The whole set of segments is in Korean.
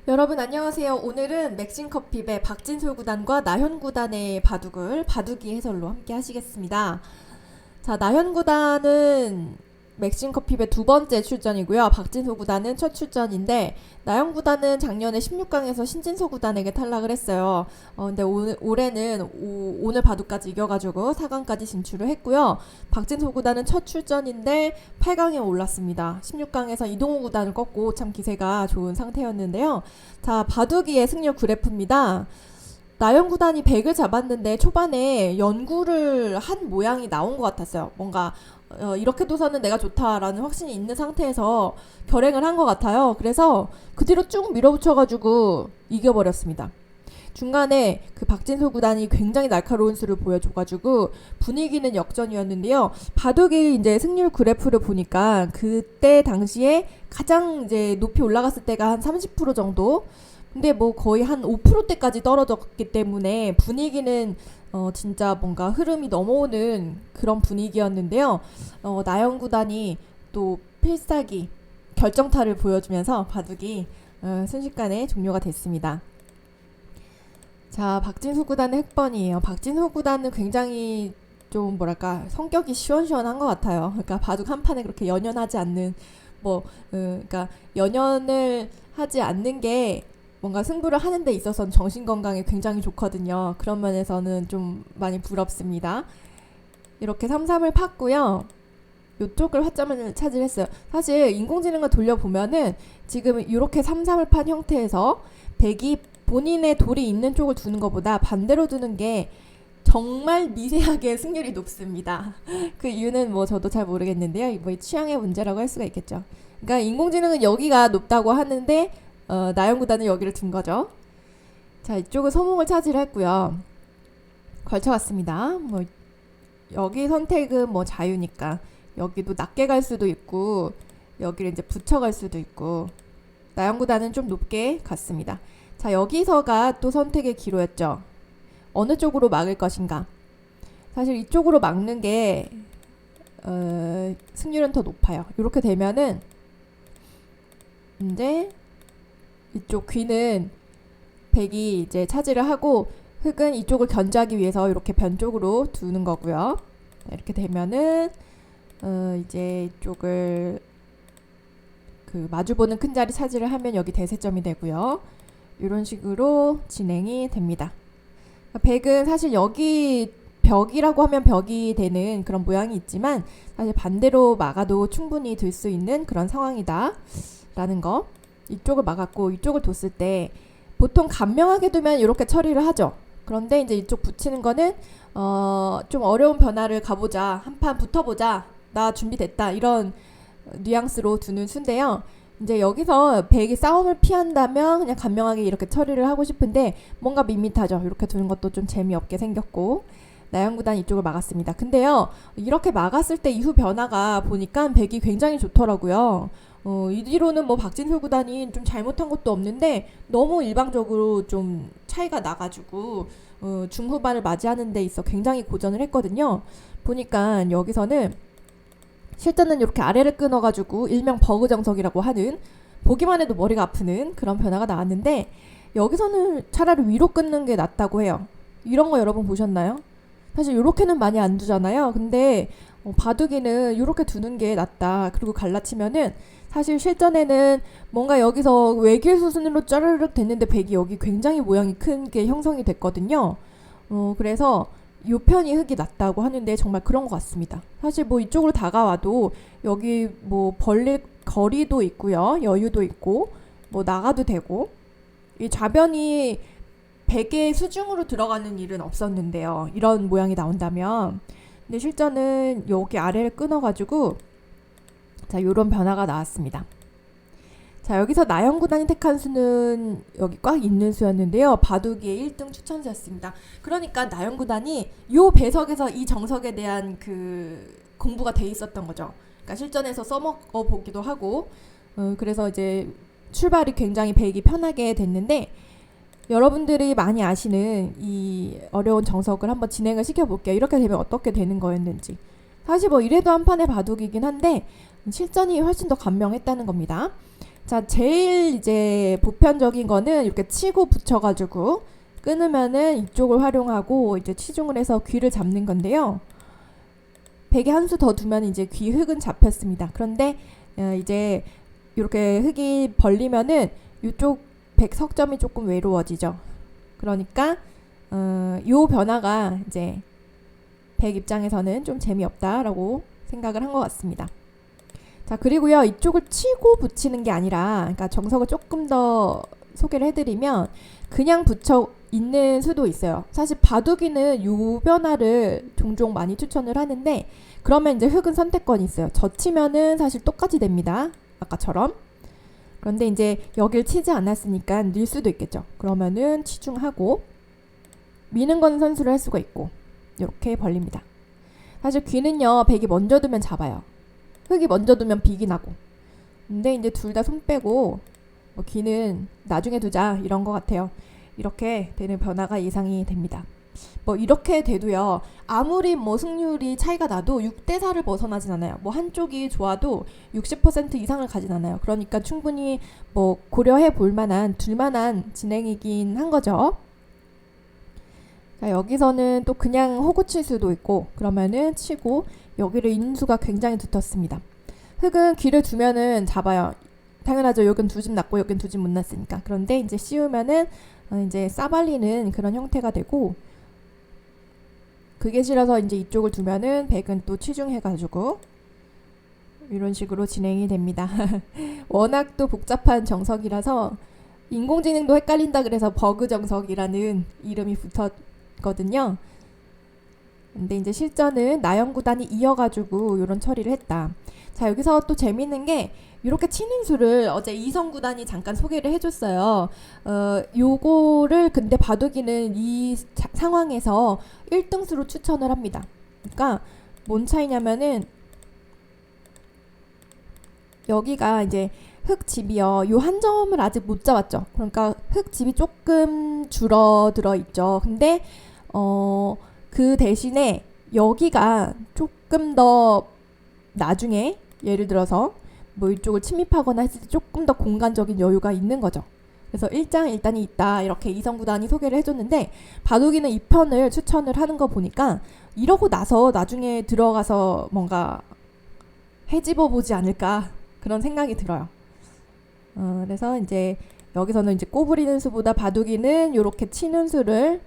여러분 안녕하세요. 오늘은 맥심커피배 박진솔 구단과 나현 구단의 바둑을 바둑이 해설로 함께 하시겠습니다. 자, 나현 구단은 맥심커피배 두 번째 출전이고요. 박진솔 구단은 첫 출전인데 나현 구단은 작년에 16강에서 신진서 구단에게 탈락을 했어요. 근데 올해는 오늘 바둑까지 이겨가지고 4강까지 진출을 했고요. 박진솔 구단은 첫 출전인데 8강에 올랐습니다. 16강에서 이동우 구단을 꺾고 참 기세가 좋은 상태였는데요. 자, 바둑이의 승률 그래프입니다. 나현 구단이 100을 잡았는데 초반에 연구를 한 모양이 나온 것 같았어요. 뭔가 이렇게 둬서는 내가 좋다라는 확신이 있는 상태에서 결행을 한 것 같아요. 그래서 그 뒤로 쭉 밀어붙여가지고 이겨버렸습니다. 중간에 그 박진솔 구단이 굉장히 날카로운 수를 보여줘가지고 분위기는 역전이었는데요. 바둑이 이제 승률 그래프를 보니까 그때 당시에 가장 이제 높이 올라갔을 때가 한 30% 정도. 근데 뭐 거의 한 5%대까지 떨어졌기 때문에 분위기는 진짜 뭔가 흐름이 넘어오는 그런 분위기였는데요. 나현 구단이 또 필살기 결정타를 보여주면서 바둑이 순식간에 종료가 됐습니다. 자, 박진솔 구단의 핵번이에요. 박진솔 구단은 굉장히 좀 뭐랄까 성격이 시원시원한 것 같아요. 그러니까 바둑 한 판에 그렇게 연연하지 않는 그러니까 연연을 하지 않는 게 뭔가 승부를 하는 데 있어서는 정신 건강에 굉장히 좋거든요. 그런 면에서는 좀 많이 부럽습니다. 이렇게 3-3을 팠고요. 이쪽을 화점을 차지했어요. 사실 인공지능을 돌려보면은 지금 이렇게 3-3을 판 형태에서 백이 본인의 돌이 있는 쪽을 두는 것보다 반대로 두는 게 정말 미세하게 승률이 높습니다. 그 이유는 뭐 저도 잘 모르겠는데요. 뭐 취향의 문제라고 할 수가 있겠죠. 그러니까 인공지능은 여기가 높다고 하는데 나현 구단은 여기를 둔 거죠. 자, 이쪽은 서몽을 차지를 했고요. 걸쳐갔습니다. 뭐 여기 선택은 뭐 자유니까 여기도 낮게 갈 수도 있고 여기를 이제 붙여갈 수도 있고 나현 구단은 좀 높게 갔습니다. 자, 여기서가 또 선택의 기로였죠. 어느 쪽으로 막을 것인가. 사실 이쪽으로 막는 게 승률은 더 높아요. 이렇게 되면은 이제 이쪽 귀는 백이 이제 차지를 하고 흑은 이쪽을 견제하기 위해서 이렇게 변 쪽으로 두는 거고요. 이렇게 되면은 이제 이쪽을 그 마주보는 큰 자리 차지를 하면 여기 대세점이 되고요. 이런 식으로 진행이 됩니다. 백은 사실 여기 벽이라고 하면 벽이 되는 그런 모양이 있지만 사실 반대로 막아도 충분히 들 수 있는 그런 상황이다 라는 거. 이쪽을 막았고 이쪽을 뒀을 때 보통 간명하게 두면 이렇게 처리를 하죠. 그런데 이제 이쪽 붙이는 거는 좀 어려운 변화를 가보자, 한 판 붙어보자, 나 준비됐다 이런 뉘앙스로 두는 수인데요. 이제 여기서 백이 싸움을 피한다면 그냥 간명하게 이렇게 처리를 하고 싶은데 뭔가 밋밋하죠. 이렇게 두는 것도 좀 재미없게 생겼고 나현 구단 이쪽을 막았습니다. 근데요, 이렇게 막았을 때 이후 변화가 보니까 백이 굉장히 좋더라고요. 이 뒤로는 뭐 박진솔 구단이 좀 잘못한 것도 없는데 너무 일방적으로 좀 차이가 나가지고 중후반을 맞이하는 데 있어 굉장히 고전을 했거든요. 보니까 여기서는 실제는 이렇게 아래를 끊어가지고 일명 버그정석이라고 하는 보기만 해도 머리가 아프는 그런 변화가 나왔는데 여기서는 차라리 위로 끊는 게 낫다고 해요. 이런 거 여러분 보셨나요? 사실 이렇게는 많이 안 두잖아요. 근데 바둑이는 이렇게 두는 게 낫다. 그리고 갈라치면은 사실 실전에는 뭔가 여기서 외길 수순으로 짜르륵 됐는데 백이 여기 굉장히 모양이 큰 게 형성이 됐거든요. 그래서 요 편이 흙이 낫다고 하는데 정말 그런 것 같습니다. 사실 뭐 이쪽으로 다가와도 여기 뭐 벌릴 거리도 있고요. 여유도 있고 뭐 나가도 되고 이 좌변이 백의 수중으로 들어가는 일은 없었는데요. 이런 모양이 나온다면. 근데 실전은 여기 아래를 끊어가지고 자, 요런 변화가 나왔습니다. 자, 여기서 나현 구단이 택한 수는 여기 꽉 있는 수였는데요. 바둑이의 1등 추천수였습니다. 그러니까 나현 구단이 요 배석에서 이 정석에 대한 그 공부가 돼 있었던 거죠. 그러니까 실전에서 써먹어 보기도 하고 그래서 이제 출발이 굉장히 백이 편하게 됐는데 여러분들이 많이 아시는 이 어려운 정석을 한번 진행을 시켜볼게요. 이렇게 되면 어떻게 되는 거였는지. 사실 뭐 이래도 한 판의 바둑이긴 한데 실전이 훨씬 더 간명했다는 겁니다. 자, 제일 이제 보편적인 거는 이렇게 치고 붙여가지고 끊으면은 이쪽을 활용하고 이제 치중을 해서 귀를 잡는 건데요. 백에 한 수 더 두면 이제 귀 흙은 잡혔습니다. 그런데 이제 이렇게 흙이 벌리면은 이쪽 백 석점이 조금 외로워지죠. 그러니까 요 변화가 이제 백 입장에서는 좀 재미없다라고 생각을 한 것 같습니다. 자, 그리고요, 이쪽을 치고 붙이는 게 아니라, 그러니까 정석을 조금 더 소개를 해드리면 그냥 붙여 있는 수도 있어요. 사실 바둑이는 요 변화를 종종 많이 추천을 하는데, 그러면 이제 흙은 선택권이 있어요. 젖히면은 사실 똑같이 됩니다. 아까처럼. 그런데 이제 여길 치지 않았으니까 늘 수도 있겠죠. 그러면은 치중하고 미는 건 선수를 할 수가 있고 이렇게 벌립니다. 사실 귀는요, 백이 먼저 두면 잡아요. 흙이 먼저 두면 빅이 나고. 근데 이제 둘 다 손 빼고 뭐 귀는 나중에 두자 이런 것 같아요. 이렇게 되는 변화가 예상이 됩니다. 뭐 이렇게 돼도요, 아무리 뭐 승률이 차이가 나도 6대4를 벗어나진 않아요. 뭐 한쪽이 좋아도 60% 이상을 가진 않아요. 그러니까 충분히 뭐 고려해 볼 만한 둘만한 진행이긴 한 거죠. 자, 여기서는 또 그냥 호구 칠 수도 있고, 그러면은 치고 여기를 인수가 굉장히 두텁습니다. 흙은 귀를 두면은 잡아요. 당연하죠. 여긴 두 집 났고 여긴 두 집 못 났으니까. 그런데 이제 씌우면은 이제 싸발리는 그런 형태가 되고, 그게 싫어서 이제 이쪽을 두면은 백은 또 치중해가지고 이런 식으로 진행이 됩니다. 워낙 또 복잡한 정석이라서 인공지능도 헷갈린다 그래서 버그 정석이라는 이름이 붙었거든요. 근데 이제 실전은 나영 구단이 이어가지고 이런 처리를 했다. 자, 여기서 또 재밌는 게 이렇게 치는 수를 어제 이성 구단이 잠깐 소개를 해줬어요. 요거를 근데 바둑이는 이 상황에서 1등수로 추천을 합니다. 그러니까 뭔 차이냐면은 여기가 이제 흙집이요. 요 한 점을 아직 못 잡았죠. 그러니까 흙집이 조금 줄어들어 있죠. 근데 그 대신에 여기가 조금 더 나중에 예를 들어서 뭐 이쪽을 침입하거나 했을 때 조금 더 공간적인 여유가 있는 거죠. 그래서 일장일단이 있다 이렇게 이성구단이 소개를 해줬는데, 바둑이는 이 편을 추천을 하는 거 보니까 이러고 나서 나중에 들어가서 뭔가 해집어 보지 않을까 그런 생각이 들어요. 그래서 이제 여기서는 이제 꼬부리는 수보다 바둑이는 이렇게 치는 수를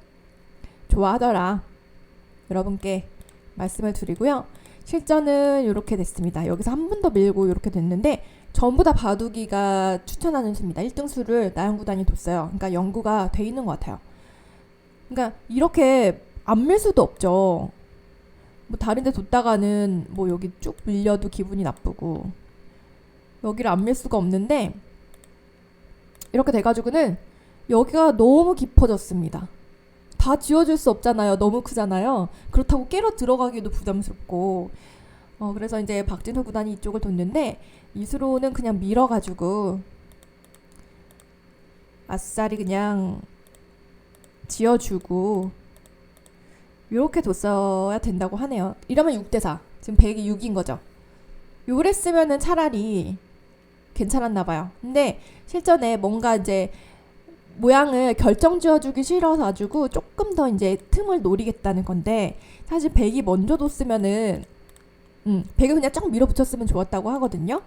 좋아하더라 여러분께 말씀을 드리고요. 실전은 이렇게 됐습니다. 여기서 한 번 더 밀고 이렇게 됐는데 전부 다 바둑이가 추천하는 수입니다. 1등수를 나영구단이 뒀어요. 그러니까 연구가 돼 있는 것 같아요. 그러니까 이렇게 안 밀 수도 없죠. 뭐 다른 데 뒀다가는 뭐 여기 쭉 밀려도 기분이 나쁘고, 여기를 안 밀 수가 없는데 이렇게 돼가지고는 여기가 너무 깊어졌습니다. 다 지워줄 수 없잖아요. 너무 크잖아요. 그렇다고 깨러 들어가기도 부담스럽고. 그래서 이제 박진호 구단이 이쪽을 뒀는데 이수로는 그냥 밀어가지고 아싸리 그냥 지어주고 이렇게 뒀어야 된다고 하네요. 이러면 6대4. 지금 100이 6인 거죠. 요랬으면은 차라리 괜찮았나봐요. 근데 실전에 뭔가 이제 모양을 결정 지어주기 싫어서 가지고 조금 더 이제 틈을 노리겠다는 건데, 사실 100이 먼저 뒀으면은 100을 그냥 쫙 밀어붙였으면 좋았다고 하거든요.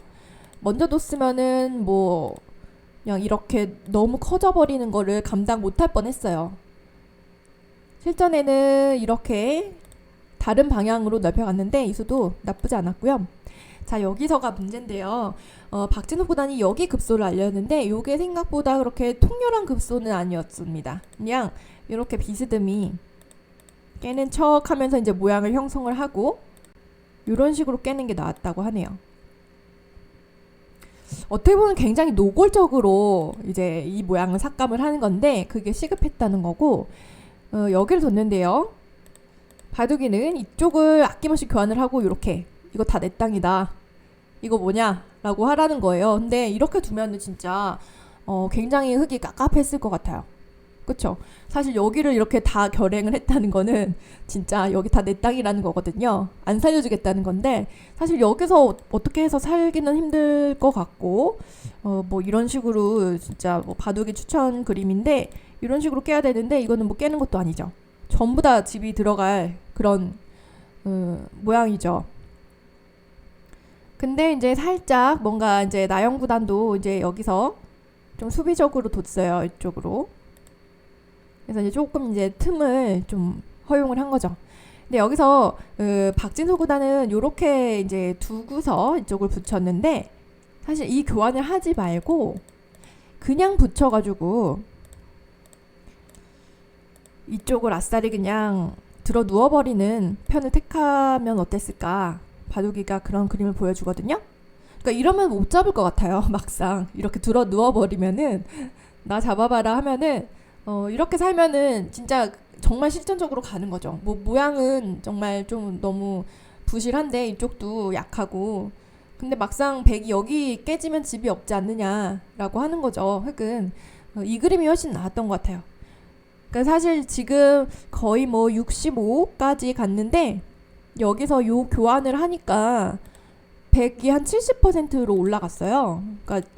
먼저 뒀으면은 뭐 그냥 이렇게 너무 커져버리는 거를 감당 못할 뻔했어요. 실전에는 이렇게 다른 방향으로 넓혀갔는데 이 수도 나쁘지 않았고요. 자, 여기서가 문제인데요. 박진호 구단이 여기 급소를 알렸는데 이게 생각보다 그렇게 통렬한 급소는 아니었습니다. 그냥 이렇게 비스듬히 깨는 척 하면서 이제 모양을 형성을 하고 이런 식으로 깨는 게 나았다고 하네요. 어떻게 보면 굉장히 노골적으로 이제 이 모양을 삭감을 하는 건데 그게 시급했다는 거고, 여기를 뒀는데요. 바둑이는 이쪽을 아낌없이 교환을 하고 이렇게 이거 다 내 땅이다. 이거 뭐냐? 라고 하라는 거예요. 근데 이렇게 두면은 진짜 굉장히 흙이 깝깝했을 것 같아요. 그쵸? 사실 여기를 이렇게 다 결행을 했다는 거는 진짜 여기 다 내 땅이라는 거거든요. 안 살려주겠다는 건데 사실 여기서 어떻게 해서 살기는 힘들 것 같고 뭐 이런 식으로 진짜 뭐 바둑이 추천 그림인데 이런 식으로 깨야 되는데 이거는 뭐 깨는 것도 아니죠. 전부 다 집이 들어갈 그런 모양이죠. 근데 이제 살짝 뭔가 이제 나영 구단도 이제 여기서 좀 수비적으로 뒀어요. 이쪽으로. 그래서 이제 조금 이제 틈을 좀 허용을 한 거죠. 근데 여기서 박진서 구단은 요렇게 이제 두고서 이쪽을 붙였는데 사실 이 교환을 하지 말고 그냥 붙여가지고 이쪽을 아싸리 그냥 들어 누워버리는 편을 택하면 어땠을까? 바둑이가 그런 그림을 보여주거든요. 그러니까 이러면 못 잡을 것 같아요. 막상 이렇게 들어 누워버리면은 나 잡아봐라 하면은 이렇게 살면은 진짜 정말 실전적으로 가는 거죠. 뭐 모양은 정말 좀 너무 부실한데 이쪽도 약하고 근데 막상 백이 여기 깨지면 집이 없지 않느냐라고 하는 거죠. 흑은 이 그림이 훨씬 나았던 것 같아요. 그러니까 사실 지금 거의 뭐 65까지 갔는데 여기서 요 교환을 하니까 백이 한 70%로 올라갔어요. 그러니까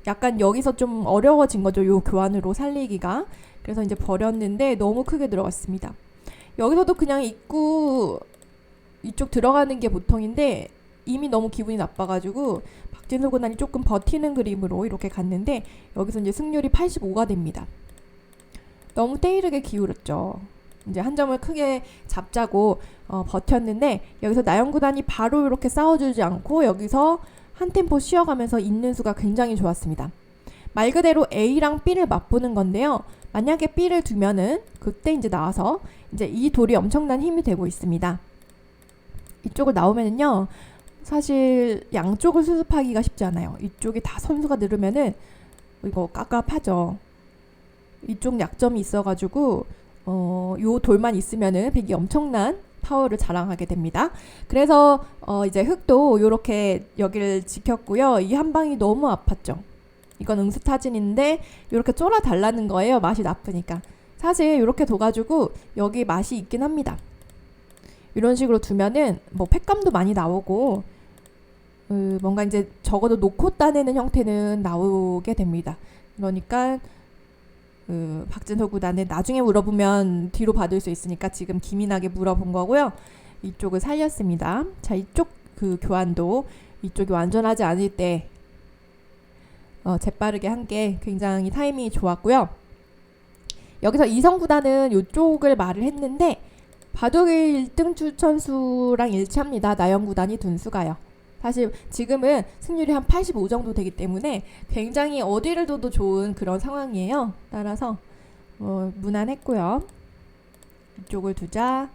약간 여기서 좀 어려워진 거죠. 요 교환으로 살리기가. 그래서 이제 버렸는데 너무 크게 들어갔습니다. 여기서도 그냥 입구 이쪽 들어가는 게 보통인데 이미 너무 기분이 나빠가지고 박진서 구단이 조금 버티는 그림으로 이렇게 갔는데 여기서 이제 승률이 85가 됩니다. 너무 때이르게 기울었죠. 이제 한 점을 크게 잡자고 버텼는데 여기서 나영 구단이 바로 이렇게 싸워주지 않고 여기서 한 템포 쉬어가면서 있는 수가 굉장히 좋았습니다. 말 그대로 A랑 B를 맞보는 건데요. 만약에 B를 두면은 그때 이제 나와서 이제 이 돌이 엄청난 힘이 되고 있습니다. 이쪽을 나오면은요. 사실 양쪽을 수습하기가 쉽지 않아요. 이쪽이 다 선수가 늘으면은 이거 깝깝하죠. 이쪽 약점이 있어가지고 요 돌만 있으면은 백이 엄청난 파워를 자랑하게 됩니다. 그래서 이제 흑도 요렇게 여기를 지켰고요. 이 한 방이 너무 아팠죠. 이건 응수타진인데 이렇게 쫄아 달라는 거예요. 맛이 나쁘니까. 사실 이렇게 둬가지고 여기 맛이 있긴 합니다. 이런 식으로 두면은 뭐 팩감도 많이 나오고 뭔가 이제 적어도 놓고 따내는 형태는 나오게 됩니다. 그러니까 박진서 구단은 나중에 물어보면 뒤로 받을 수 있으니까 지금 기민하게 물어본 거고요. 이쪽을 살렸습니다. 자, 이쪽 그 교환도 이쪽이 완전하지 않을 때 재빠르게 한 게 굉장히 타이밍이 좋았고요. 여기서 이성 구단은 이쪽을 말을 했는데 바둑의 1등 추천수랑 일치합니다. 나영 구단이 둔 수가요. 사실 지금은 승률이 한 85 정도 되기 때문에 굉장히 어디를 둬도 좋은 그런 상황이에요. 따라서 무난했고요. 이쪽을 두자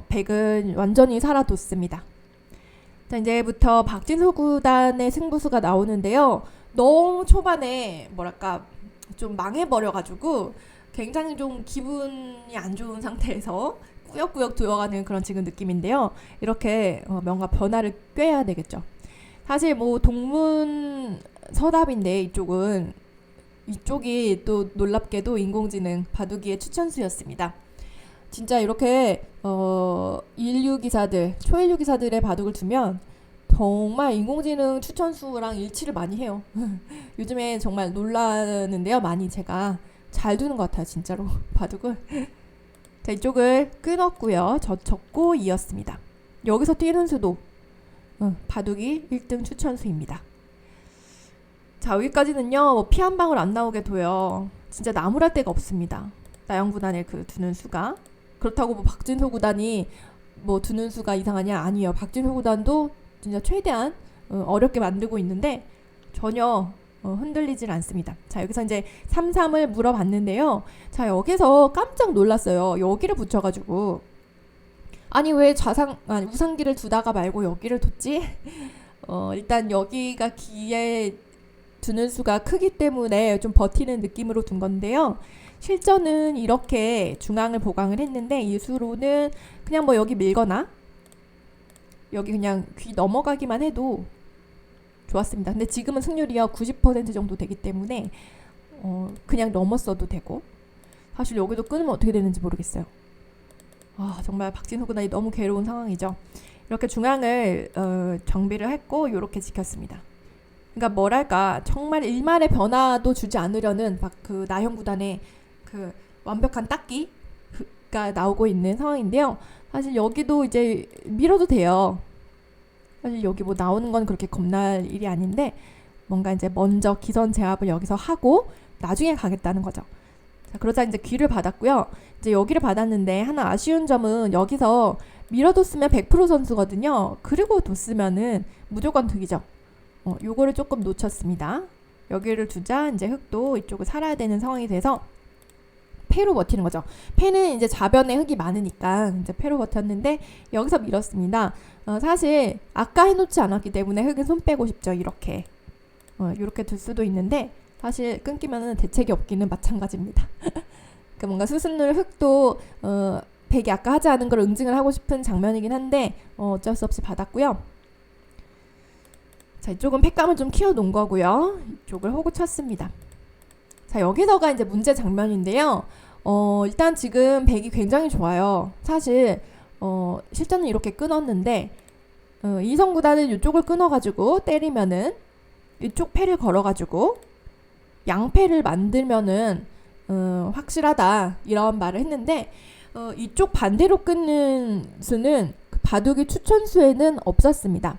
백은 완전히 살아뒀습니다. 자, 이제부터 박진서 구단의 승부수가 나오는데요. 너무 초반에 뭐랄까 좀 망해버려가지고 굉장히 좀 기분이 안 좋은 상태에서 꾸역꾸역 들어가는 그런 지금 느낌인데요. 이렇게 뭔가 변화를 꾀해야 되겠죠. 사실 뭐 동문 서답인데 이쪽이 또 놀랍게도 인공지능 바둑이의 추천수였습니다. 진짜 이렇게 인류 기사들, 초인류 기사들의 바둑을 두면 정말 인공지능 추천수랑 일치를 많이 해요. 요즘에 정말 놀라는데요. 많이 제가 잘 두는 것 같아요. 진짜로 바둑을. 자, 이쪽을 끊었고요. 젖혔고 이었습니다. 여기서 뛰는 수도 바둑이 1등 추천수입니다. 자, 여기까지는요. 뭐 피 한 방울 안 나오게 둬요. 진짜 나무랄 데가 없습니다. 나영 구단의 그 두는 수가. 그렇다고 뭐 박진서 구단이 뭐 두는 수가 이상하냐? 아니에요. 박진서 구단도 진짜 최대한 어렵게 만들고 있는데 전혀 흔들리질 않습니다. 자, 여기서 이제 3-3을 물어봤는데요. 자, 여기서 깜짝 놀랐어요. 여기를 붙여가지고 아니 왜 우상기를 두다가 말고 여기를 뒀지? 일단 여기가 기에 두는 수가 크기 때문에 좀 버티는 느낌으로 둔 건데요. 실전은 이렇게 중앙을 보강을 했는데 이 수로는 그냥 뭐 여기 밀거나 여기 그냥 귀 넘어가기만 해도 좋았습니다. 근데 지금은 승률이요 90% 정도 되기 때문에 그냥 넘었어도 되고 사실 여기도 끊으면 어떻게 되는지 모르겠어요. 아, 정말 박진호 구단이 너무 괴로운 상황이죠. 이렇게 중앙을 정비를 했고 이렇게 지켰습니다. 그러니까 뭐랄까 정말 일말의 변화도 주지 않으려는 막 그 나형 구단의 그 완벽한 닦기가 나오고 있는 상황인데요. 사실 여기도 이제 밀어도 돼요. 사실 여기 뭐 나오는 건 그렇게 겁날 일이 아닌데 뭔가 이제 먼저 기선 제압을 여기서 하고 나중에 가겠다는 거죠. 자, 그러자 이제 귀를 받았고요. 이제 여기를 받았는데 하나 아쉬운 점은 여기서 밀어뒀으면 100% 선수거든요. 그리고 뒀으면은 무조건 득이죠. 요거를 조금 놓쳤습니다. 여기를 두자 이제 흑도 이쪽을 살아야 되는 상황이 돼서 패로 버티는 거죠. 패는 이제 좌변에 흑이 많으니까 이제 패로 버텼는데 여기서 밀었습니다. 사실 아까 해놓지 않았기 때문에 흑은 손 빼고 싶죠. 이렇게 이렇게 둘 수도 있는데 사실 끊기면은 대책이 없기는 마찬가지입니다. 그러니까 뭔가 수순을 흑도 백이 아까 하지 않은 걸 응징을 하고 싶은 장면이긴 한데 어쩔 수 없이 받았고요. 자, 이쪽은 팩감을 좀 키워 놓은 거고요. 이쪽을 호구 쳤습니다. 자, 여기서가 이제 문제 장면인데요. 일단 지금 백이 굉장히 좋아요. 사실 실전은 이렇게 끊었는데 이성 구단은 이쪽을 끊어가지고 때리면은 이쪽 패를 걸어가지고 양패를 만들면은 확실하다 이런 말을 했는데 이쪽 반대로 끊는 수는 바둑이 추천수에는 없었습니다.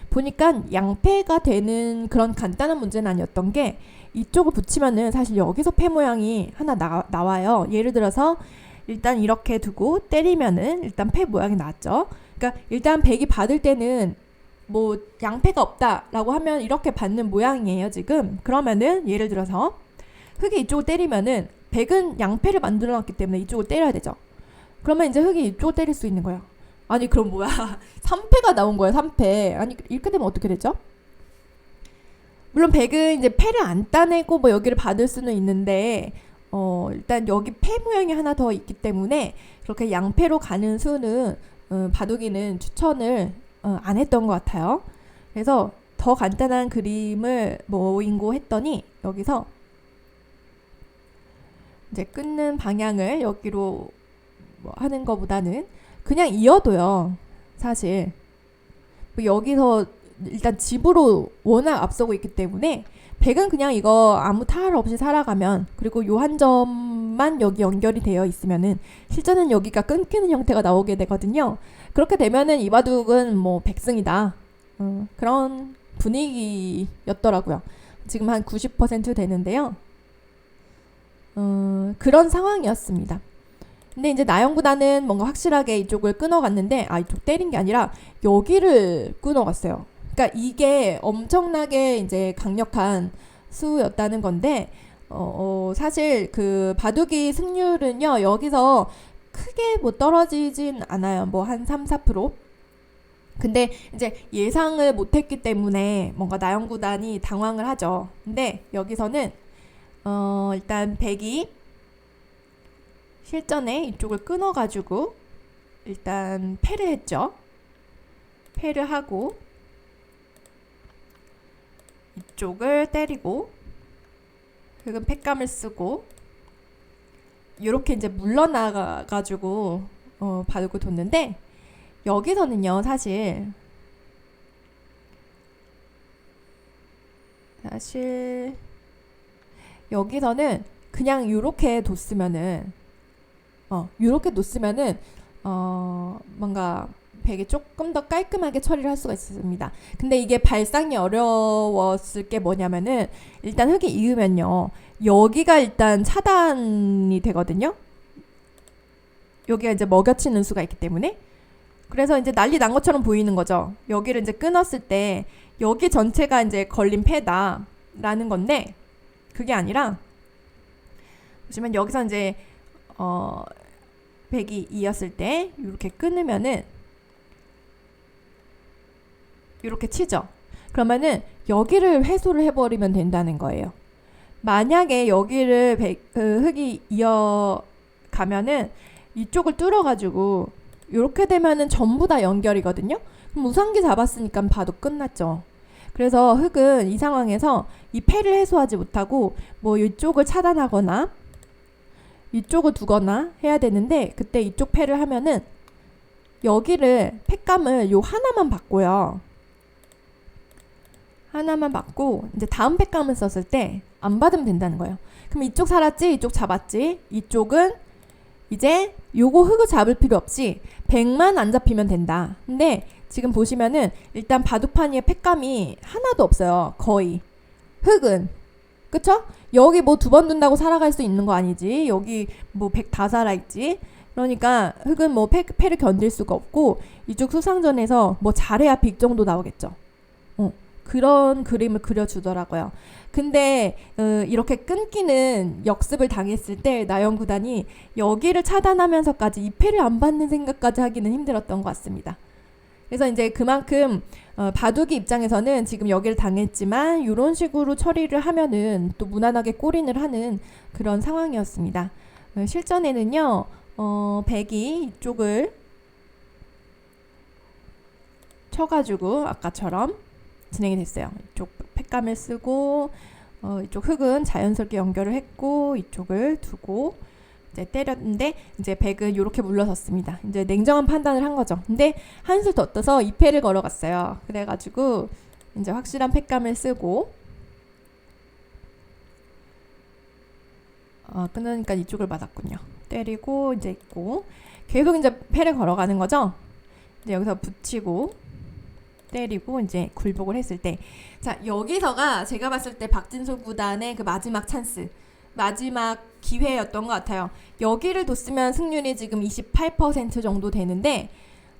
보니까 양패가 되는 그런 간단한 문제는 아니었던 게 이쪽을 붙이면은 사실 여기서 패 모양이 하나 나와요. 예를 들어서 일단 이렇게 두고 때리면은 일단 패 모양이 나왔죠. 그러니까 일단 백이 받을 때는 뭐 양패가 없다라고 하면 이렇게 받는 모양이에요 지금. 그러면은 예를 들어서 흑이 이쪽을 때리면은 백은 양패를 만들어 놨기 때문에 이쪽을 때려야 되죠. 그러면 이제 흑이 이쪽을 때릴 수 있는 거예요. 아니 그럼 뭐야 3패가 나온 거예요. 3패. 아니 이렇게 되면 어떻게 되죠? 물론 백은 이제 패를 안 따내고 뭐 여기를 받을 수는 있는데 일단 여기 패 모양이 하나 더 있기 때문에 그렇게 양패로 가는 수는 바둑이는 추천을 안 했던 것 같아요. 그래서 더 간단한 그림을 모인고 했더니 여기서 이제 끊는 방향을 여기로 뭐 하는 것보다는 그냥 이어도요. 사실 뭐 여기서 일단 집으로 워낙 앞서고 있기 때문에 백은 그냥 이거 아무 탈 없이 살아가면 그리고 요 한 점만 여기 연결이 되어 있으면은 실전은 여기가 끊기는 형태가 나오게 되거든요. 그렇게 되면은 이 바둑은 뭐 백승이다. 그런 분위기였더라고요. 지금 한 90% 되는데요. 그런 상황이었습니다. 근데 이제 나영 구단은 뭔가 확실하게 이쪽을 끊어갔는데 이쪽 때린 게 아니라 여기를 끊어갔어요. 그러니까 이게 엄청나게 이제 강력한 수였다는 건데 사실 그 바둑이 승률은요 여기서 크게 뭐 떨어지진 않아요. 뭐 한 3-4%. 근데 이제 예상을 못했기 때문에 뭔가 나영 구단이 당황을 하죠. 근데 여기서는 일단 백이 실전에 이쪽을 끊어가지고 일단 패를 했죠. 패를 하고 이쪽을 때리고 흑은 패감을 쓰고 이렇게 이제 물러나가가지고 바둑을 뒀는데 여기서는요 사실 여기서는 그냥 이렇게 뒀으면은 뭔가 백이 조금 더 깔끔하게 처리를 할 수가 있습니다. 근데 이게 발상이 어려웠을 게 뭐냐면은 일단 흑이 이으면요 여기가 일단 차단이 되거든요. 여기가 이제 먹여치는 수가 있기 때문에 그래서 이제 난리 난 것처럼 보이는 거죠. 여기를 이제 끊었을 때 여기 전체가 이제 걸린 패다라는 건데 그게 아니라 보시면 여기서 이제 백이 이었을 때 이렇게 끊으면은 이렇게 치죠. 그러면은 여기를 회수를 해버리면 된다는 거예요. 만약에 여기를 흑이 이어가면은 이쪽을 뚫어가지고 이렇게 되면은 전부 다 연결이거든요. 그럼 우상기 잡았으니까 봐도 끝났죠. 그래서 흑은 이 상황에서 이 패를 해소하지 못하고 뭐 이쪽을 차단하거나 이쪽을 두거나 해야 되는데 그때 이쪽 패를 하면은 여기를 팩감을 요 하나만 받고요. 하나만 받고 이제 다음 팩감을 썼을 때 안 받으면 된다는 거예요. 그럼 이쪽 살았지? 이쪽 잡았지? 이쪽은 이제 요거 흙을 잡을 필요 없이 100만 안 잡히면 된다. 근데 지금 보시면은 일단 바둑판 위에 팩감이 하나도 없어요. 거의. 흙은. 그쵸? 여기 뭐 두 번 둔다고 살아갈 수 있는 거 아니지. 여기 뭐 100 다 살아있지. 그러니까 흙은 뭐 패를 견딜 수가 없고 이쪽 수상전에서 뭐 잘해야 빅 정도 나오겠죠. 그런 그림을 그려주더라고요. 근데 이렇게 끊기는 역습을 당했을 때 나영 구단이 여기를 차단하면서까지 이 패를 안 받는 생각까지 하기는 힘들었던 것 같습니다. 그래서 이제 그만큼 바둑이 입장에서는 지금 여기를 당했지만 이런 식으로 처리를 하면은 또 무난하게 골인을 하는 그런 상황이었습니다. 실전에는요, 백이 이쪽을 쳐가지고 아까처럼 진행이 됐어요. 이쪽 팩감을 쓰고 이쪽 흙은 자연스럽게 연결을 했고 이쪽을 두고 이제 때렸는데 이제 백은 이렇게 물러섰습니다. 이제 냉정한 판단을 한 거죠. 근데 한술 더 떠서 2패를 걸어갔어요. 그래가지고 이제 확실한 팩감을 쓰고 끊으니까 이쪽을 맞았군요. 때리고 이제 있고 계속 이제 패를 걸어가는 거죠. 이제 여기서 붙이고 때리고 이제 굴복을 했을 때, 자 여기서가 제가 봤을 때 박진솔 구단의 그 마지막 찬스, 마지막 기회였던 것 같아요. 여기를 뒀으면 승률이 지금 28% 정도 되는데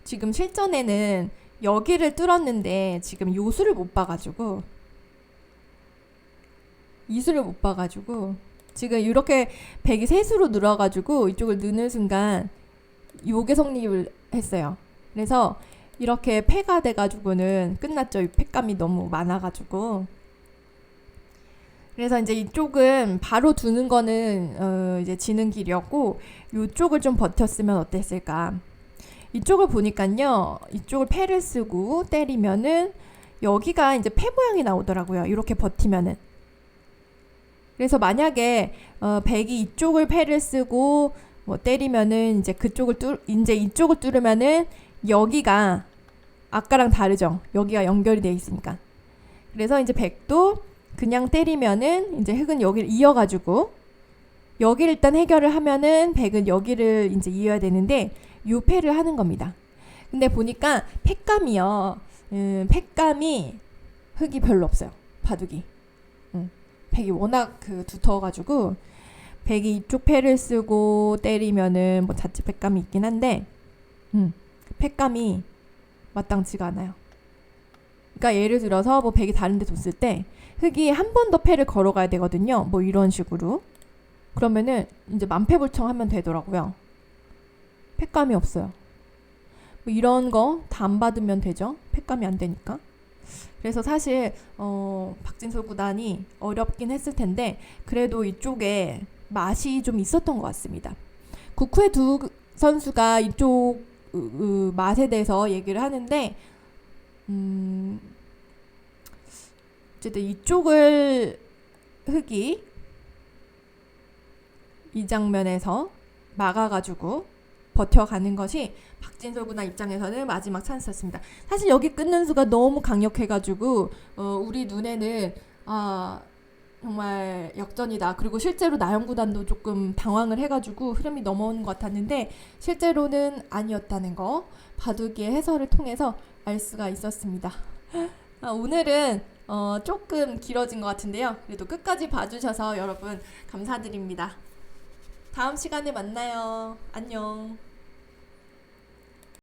지금 실전에는 여기를 뚫었는데 지금 요수를 못 봐가지고 이수를 못 봐가지고 지금 이렇게 백이 셋으로 늘어가지고 이쪽을 넣는 순간 요게 성립을 했어요. 그래서 이렇게 패가 돼가지고는 끝났죠. 이 팩감이 너무 많아가지고. 그래서 이제 이쪽은 바로 두는 거는 이제 지는 길이었고 이쪽을 좀 버텼으면 어땠을까. 이쪽을 보니까요. 이쪽을 패를 쓰고 때리면은 여기가 이제 패 모양이 나오더라고요. 이렇게 버티면은. 그래서 만약에 백이 이쪽을 패를 쓰고 뭐 때리면은 이제 그쪽을 이제 이쪽을 뚫으면은 여기가 아까랑 다르죠. 여기가 연결이 돼 있으니까. 그래서 이제 백도 그냥 때리면은 이제 흙은 여기를 이어가지고 여기를 일단 해결을 하면은 백은 여기를 이제 이어야 되는데 요 패를 하는 겁니다. 근데 보니까 팩감이요. 팩감이 흙이 별로 없어요. 바둑이. 백이 워낙 그 두터워가지고 백이 이쪽 패를 쓰고 때리면은 뭐 자칫 팩감이 있긴 한데 팩감이 마땅치가 않아요. 그러니까 예를 들어서 뭐 백이 다른 데 뒀을 때 흙이 한 번 더 패를 걸어가야 되거든요. 뭐 이런 식으로. 그러면은 이제 만패불청하면 되더라고요. 팩감이 없어요. 뭐 이런 거 다 안 받으면 되죠. 팩감이 안 되니까. 그래서 사실 박진솔 구단이 어렵긴 했을 텐데 그래도 이쪽에 맛이 좀 있었던 것 같습니다. 국후의 두 선수가 이쪽 맛에 대해서 얘기를 하는데 어쨌든 이쪽을 흙이 이 장면에서 막아가지고 버텨가는 것이 박진솔 구단 입장에서는 마지막 찬스였습니다. 사실 여기 끊는 수가 너무 강력해가지고 우리 눈에는 정말 역전이다. 그리고 실제로 나영 구단도 조금 당황을 해가지고 흐름이 넘어오는 것 같았는데 실제로는 아니었다는 거 바둑이의 해설을 통해서 알 수가 있었습니다. 오늘은 조금 길어진 것 같은데요. 그래도 끝까지 봐주셔서 여러분 감사드립니다. 다음 시간에 만나요. 안녕.